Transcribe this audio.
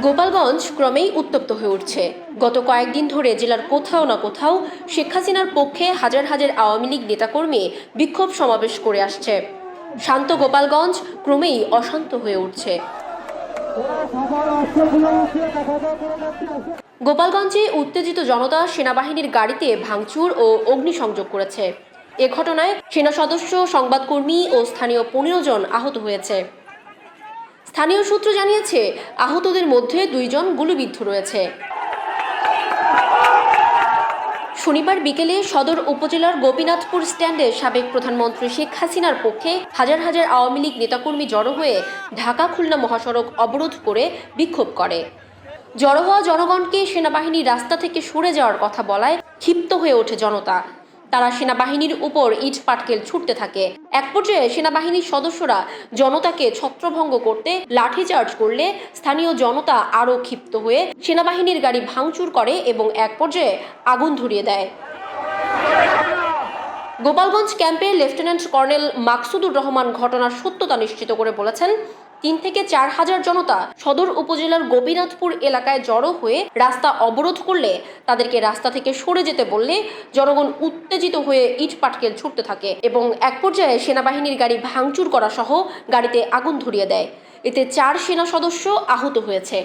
গোপালগঞ্জ ক্রমেই উত্তপ্ত হয়ে উঠছে। গত কয়েকদিন ধরে জেলার কোথাও না কোথাও শেখ হাসিনার পক্ষে হাজার হাজার আওয়ামী লীগ নেতাকর্মী বিক্ষোভ সমাবেশ করে আসছে। শান্ত গোপালগঞ্জ ক্রমেই অশান্ত হয়ে উঠছে। গোপালগঞ্জে উত্তেজিত জনতা সেনাবাহিনীর গাড়িতে ভাঙচুর ও অগ্নিসংযোগ করেছে। এ ঘটনায় সেনা সদস্য, সংবাদকর্মী ও স্থানীয় 15 জন আহত হয়েছে। স্থানীয় সূত্র জানিয়েছে, আহতদের মধ্যে 2 জন গুলিবিদ্ধ রয়েছে। শনিবার বিকেলে সদর উপজেলার গোপীনাথপুর স্ট্যান্ডে সাবেক প্রধানমন্ত্রী শেখ হাসিনার পক্ষে হাজার হাজার আওয়ামী লীগ নেতাকর্মী জড়ো হয়ে ঢাকা-খুলনা মহাসড়ক অবরোধ করে বিক্ষোভ করে। জড়ো হওয়া জনগণকে সেনাবাহিনী রাস্তা থেকে সরে যাওয়ার কথা বলায় ক্ষিপ্ত হয়ে ওঠে জনতা। তারা সেনাবাহিনীর উপর ইট পাটকেল ছুটতে থাকে। এক পর্যায়ে সেনাবাহিনীর সদস্যরা জনতাকে ছত্রভঙ্গ করতে লাঠিচার্জ করলে স্থানীয় জনতা আরও ক্ষিপ্ত হয়ে সেনাবাহিনীর গাড়ি ভাঙচুর করে এবং এক পর্যায়ে আগুন ধরিয়ে দেয়। গোপালগঞ্জ ক্যাম্পে লেফটেন্যান্ট কর্নেল মাকসুদুর রহমান ঘটনার সত্যতা নিশ্চিত করে বলেছেন, 3 থেকে 4 হাজার জনতা সদর উপজেলার গোপীনাথপুর এলাকায় জড়ো হয়ে রাস্তা অবরোধ করলে তাদেরকে রাস্তা থেকে সরে যেতে বললে জনগণ উত্তেজিত হয়ে ইট পাটকেল ছুটতে থাকে এবং এক পর্যায়ে সেনাবাহিনীর গাড়ি ভাঙচুর করা সহ গাড়িতে আগুন ধরিয়ে দেয়। এতে 4 সেনা সদস্য আহত হয়েছে।